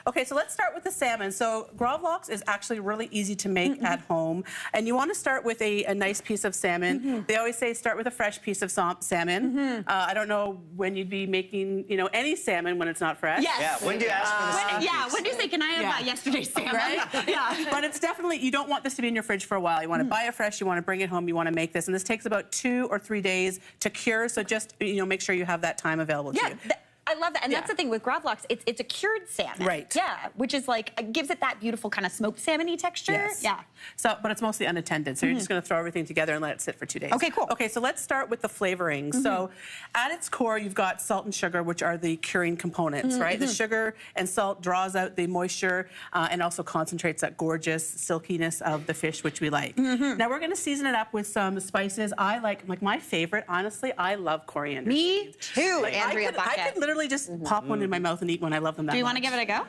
Okay, so let's start with the salmon. So gravlax is actually really easy to make at home. And you want to start with a nice piece of salmon. They always say start with a fresh piece of salmon. I don't know when you'd be making, any salmon when it's not fresh. Yes. Yeah, when do you ask for the salmon? Yeah, when do you say, can I have yesterday's salmon? Right? Yeah. But it's definitely, you don't want this to be in your fridge for a while. You want to buy it fresh, you want to bring it home, you want to make this. And this takes about 2 or 3 days to cure. So just, make sure you have that time available to you. I love that, and that's the thing with gravlax. It's a cured salmon, right? Yeah, which is like gives it that beautiful kind of smoked salmon-y texture. Yes. Yeah. So, but it's mostly unattended. So you're just going to throw everything together and let it sit for 2 days. Okay, cool. Okay, so let's start with the flavoring. So, at its core, you've got salt and sugar, which are the curing components, right? The sugar and salt draws out the moisture and also concentrates that gorgeous silkiness of the fish, which we like. Now we're going to season it up with some spices. I like my favorite. Honestly, I love coriander. Me seeds. too, Andrea Buckett. I could literally just pop one in my mouth and eat one. I love them that much. Do you want to give it a go?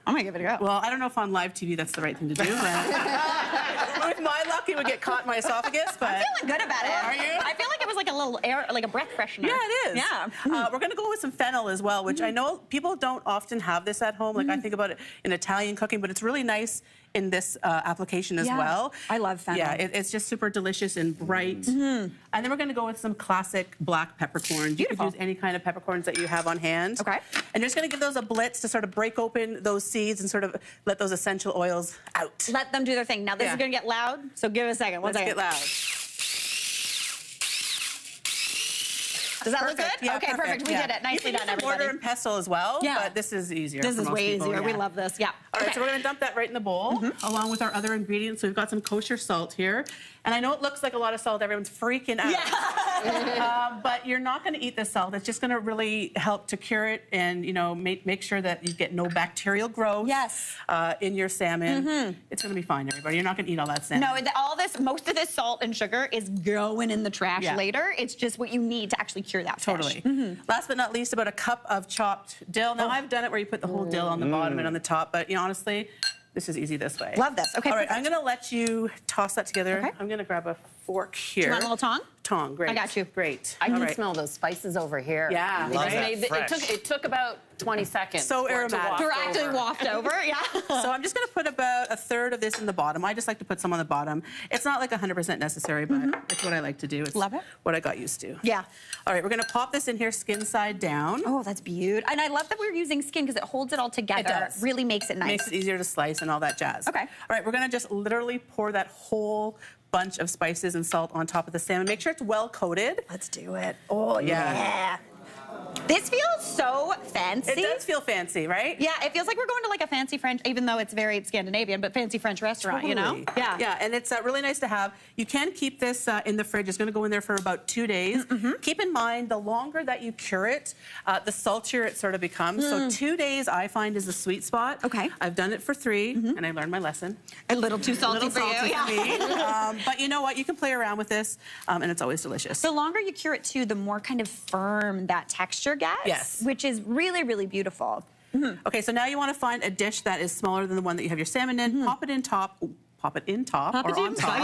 I'm gonna give it a go. Well, I don't know if on live TV that's the right thing to do. With my luck, it would get caught in my esophagus. But I'm feeling good about it. Are you? I feel like it was like a little air, like a breath freshener. Yeah, it is. Yeah. We're gonna go with some fennel as well, which I know people don't often have this at home. Like I think about it in Italian cooking, but it's really nice in this application as well. I love fennel. Yeah, it's just super delicious and bright. And then we're gonna go with some classic black peppercorns. You could use any kind of peppercorns that you have on hand. Okay. And you're just gonna give those a blitz to sort of break open those seeds and sort of let those essential oils out. Let them do their thing. Now this is gonna get loud, so give it a second. Let's get loud. Does that look good? Yeah, okay, perfect. We did it. Nicely done, everybody. Mortar and pestle as well, Yeah. but this is easier. This for is most way people, easier. We love this. Yeah. All right, so we're going to dump that right in the bowl, along with our other ingredients. So we've got some kosher salt here. And I know it looks like a lot of salt. Everyone's freaking out. Yeah. But you're not going to eat this salt. It's just going to really help to cure it and, make sure that you get no bacterial growth in your salmon. It's going to be fine, everybody. You're not going to eat all that salmon. No, most of this salt and sugar is going in the trash later. It's just what you need to actually cure that fish. Totally. Last but not least, about a cup of chopped dill. Now, I've done it where you put the whole dill on the bottom and on the top, but honestly, this is easy this way. Love this. Okay. All right, I'm going to let you toss that together. Okay. I'm going to grab a fork here. Do you want a little tong? Tong, great. I got you. Great. I can smell those spices over here. Yeah. It took about 20 seconds. So aromatic. To actually waft over, yeah. So I'm just going to put about a third of this in the bottom. I just like to put some on the bottom. It's not like 100% necessary, but it's what I like to do. It's Love it. What I got used to. Yeah. All right, we're going to pop this in here skin side down. Oh, that's beautiful. And I love that we're using skin because it holds it all together. It does. Really makes it nice. Makes it easier to slice and all that jazz. Okay. All right, we're going to just literally pour that whole bunch of spices and salt on top of the salmon. Make sure it's well coated. Let's do it. Oh, yeah. This feels so fancy. It does feel fancy, right? Yeah, it feels like we're going to like a fancy French, even though it's very Scandinavian, but fancy French restaurant, Totally. Yeah. Yeah, and it's really nice to have. You can keep this in the fridge. It's going to go in there for about 2 days. Keep in mind, the longer that you cure it, the saltier it sort of becomes. So 2 days, I find, is the sweet spot. Okay. I've done it for 3, and I learned my lesson. A little too salty for you. For me. But you know what? You can play around with this, and it's always delicious. The longer you cure it, too, the more kind of firm that texture gets. Yes. Which is really, really beautiful. Okay, so now you want to find a dish that is smaller than the one that you have your salmon in. Pop it in top. Pop it in top or on top.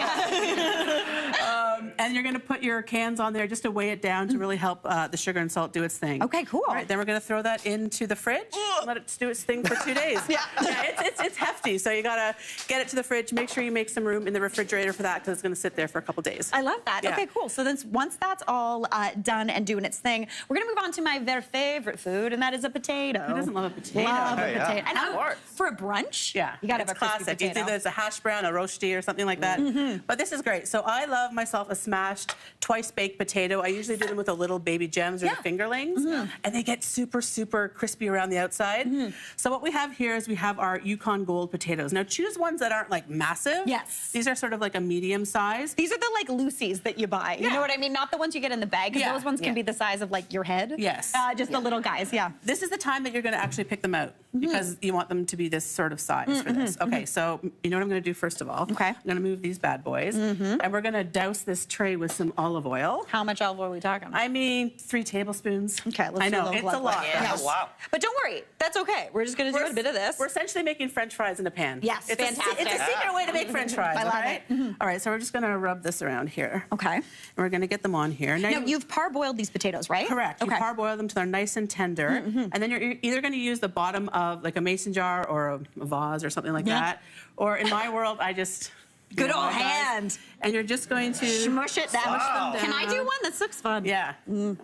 And you're going to put your cans on there just to weigh it down to really help the sugar and salt do its thing. Okay, cool. All right, then we're going to throw that into the fridge. Let it do its thing for 2 days. It's hefty, so you got to get it to the fridge. Make sure you make some room in the refrigerator for that because it's going to sit there for a couple days. I love that. Yeah. Okay, cool. So then once that's all done and doing its thing, we're going to move on to my very favorite food, and that is a potato. Who doesn't love a potato? Love a potato. Yeah. And for a brunch, yeah, you got to have a crispy classic. potato. Either it's a hash brown, a roasty, or something like that. But this is great. So I love myself a smashed, twice-baked potato. I usually do them with a little baby gems or the fingerlings, and they get super, super crispy around the outside. So what we have here is we have our Yukon Gold potatoes. Now choose ones that aren't like massive. Yes. These are sort of like a medium size. These are the like Lucy's that you buy. You know what I mean? Not the ones you get in the bag, because those ones can be the size of like your head. Yes. Just the little guys, This is the time that you're going to actually pick them out because you want them to be this sort of size for this. Okay, so you know what I'm going to do first of all? Okay. I'm going to move these bad boys, and we're going to douse this tray tray with some olive oil. How much olive oil are we talking? I mean, 3 tablespoons. Okay, let's I do a know, little it's glug a lot. glug. Yeah, wow. But don't worry, that's okay. We're just gonna do a bit of this. We're essentially making French fries in a pan. Yes, it's fantastic. It's a secret way to make French fries. I love all right? it. All right, so we're just gonna rub this around here. Okay. And we're gonna get them on here. Now, you've parboiled these potatoes, right? Correct. Okay. You parboil them till they're nice and tender, and then you're either going to use the bottom of like a mason jar or a vase or something like that, or in my world, I just Good old guys, hand. and you're just going to Smush it down. Wow. Can I do one? This looks fun. Yeah. Oh,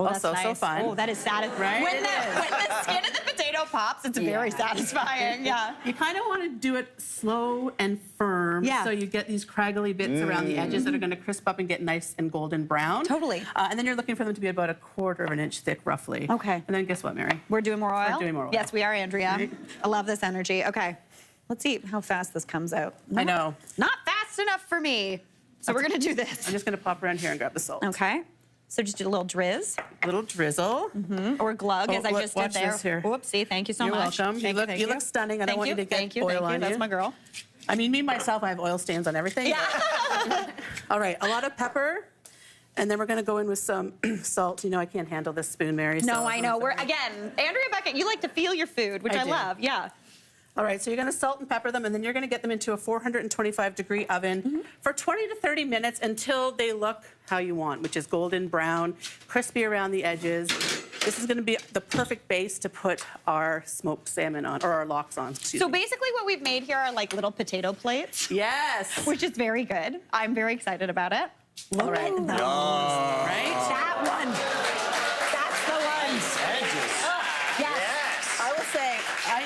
that's Also, so nice. fun. Oh, that is satisfying. Right? When It the skin of the potato pops, it's very satisfying. Yeah. You kind of want to do it slow and firm, Yeah. so you get these craggly bits around the edges that are going to crisp up and get nice and golden brown. Totally. And then you're looking for them to be about 1/4 of an inch thick, roughly. Okay. And then guess what, Mary? We're doing more oil? We're doing more oil. Yes, we are, Andrea. Right. I love this energy. Okay. Let's see how fast this comes out. I know. Not fast enough for me. So we're going to do this. I'm just going to pop around here and grab the salt. Okay. So just do a little drizz A little drizzle. or glug, as I just did watch there. this here. Whoopsie, thank you so You're much. welcome. Thank You look stunning. I don't Thank want you to get thank you, oil thank on you. That's you. my girl. I mean, me, myself, I have oil stains on everything. Yeah. All right, a lot of pepper. And then we're going to go in with some salt. You know I can't handle this spoon, Mary. No, so I know. We're, again, Andrea Buckett, you like to feel your food, which I do. love. Yeah. All right, so you're going to salt and pepper them, and then you're going to get them into a 425-degree oven for 20 to 30 minutes until they look how you want, which is golden brown, crispy around the edges. This is going to be the perfect base to put our smoked salmon on, or our lox on, excuse So me. basically what we've made here are like little potato plates, Yes. which is very good. I'm very excited about it. Look right. at those. Right? That one. That's the one. Edges. Yes. I will say,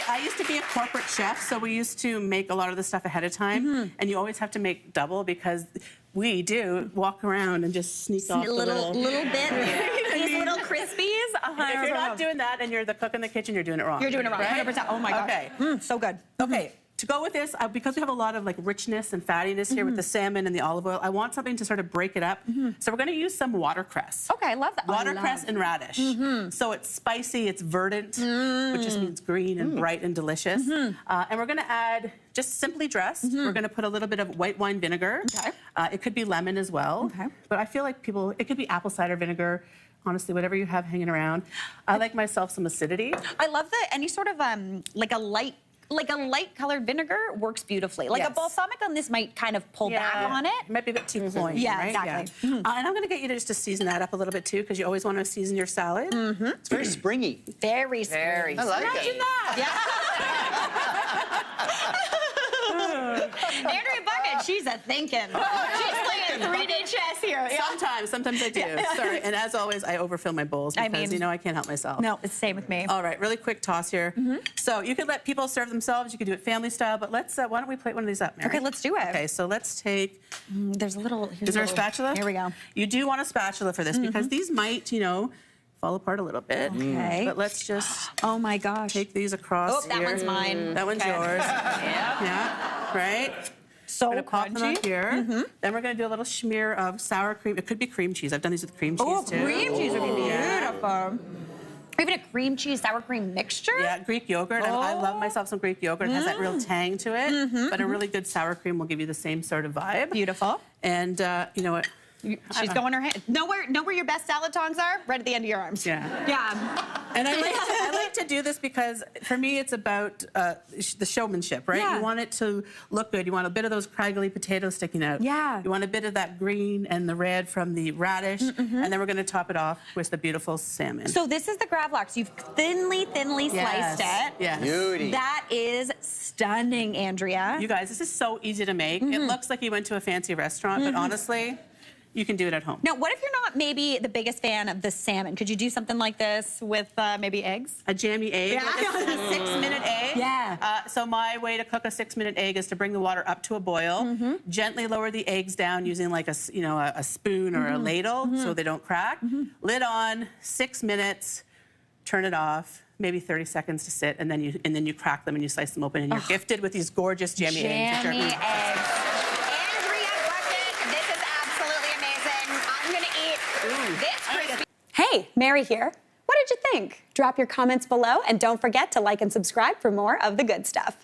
I used to be a corporate chef, so we used to make a lot of the stuff ahead of time, and you always have to make double because we do walk around and just sneak off A the little bit. These little crispies. If you're not doing that and you're the cook in the kitchen, you're doing it wrong. You're doing it wrong. right? 100%. Oh my gosh. Okay. So good. Okay. To go with this, because we have a lot of like richness and fattiness here with the salmon and the olive oil, I want something to sort of break it up. So we're going to use some watercress. Okay, I love that. Watercress and radish. So it's spicy, it's verdant, which just means green and bright and delicious. And we're going to add, just simply dressed, we're going to put a little bit of white wine vinegar. Okay. It could be lemon as well. Okay. But I feel like it could be apple cider vinegar. Honestly, whatever you have hanging around. I like myself some acidity. I love that any sort of like a light colored vinegar works beautifully. Like a Yes. balsamic on this might kind of pull back on it. Might be a bit too cloying, Yeah, right? exactly. And I'm going to get you to just to season that up a little bit too, because you always want to season your salad. It's very springy. Very Very. sweet. I like Imagine it. Yeah. Andrea Buckett, she's a thinking. She's playing 3D chess here. Yeah. Sometimes I do. Sorry. And as always, I overfill my bowls because, I mean- I can't help myself. No, it's the same with me. All right, really quick toss here. So you could let people serve themselves. You could do it family style, but let's, why don't we plate one of these up, Mary? Okay, let's do it. Okay, so let's take, There's a little. is there a spatula? Here we go. You do want a spatula for this because these might, fall apart a little bit. Okay. But let's just Oh my gosh. take these across Oh, that here. one's mine. That one's Okay. yours. Yeah, right? So We're gonna pop them crunchy. up here. Then we're gonna do a little smear of sour cream. It could be cream cheese. I've done these with cream cheese Oh, too. cream cheese would be Yeah. beautiful. Or even a cream cheese sour cream mixture. Yeah, Greek yogurt. I love myself some Greek yogurt. It has that real tang to it. But a really good sour cream will give you the same sort of vibe. Beautiful. And you know what? She's going her hand. Know where your best salad tongs are? Right at the end of your arms. Yeah. Yeah. And I like to do this because for me it's about the showmanship, right? Yeah. You want it to look good. You want a bit of those craggly potatoes sticking out. Yeah. You want a bit of that green and the red from the radish. And then we're going to top it off with the beautiful salmon. So this is the gravlax. You've thinly Yes. sliced it. Yes. Beauty. That is stunning, Andrea. You guys, this is so easy to make. It looks like you went to a fancy restaurant, but honestly, you can do it at home. Now, what if you're not maybe the biggest fan of the salmon? Could you do something like this with maybe eggs? A jammy egg, Yeah. like a 6-minute egg. Yeah. So my way to cook a 6-minute egg is to bring the water up to a boil, gently lower the eggs down using like a spoon or a ladle so they don't crack. Lid on, 6 minutes, turn it off. Maybe 30 seconds to sit, and then you crack them and you slice them open, and you're gifted with these gorgeous jammy eggs. Jammy which are- eggs. Andrea Buckett, this is absolutely amazing. I'm gonna eat this crispy. Hey, Mary here. What did you think? Drop your comments below and don't forget to like and subscribe for more of the good stuff.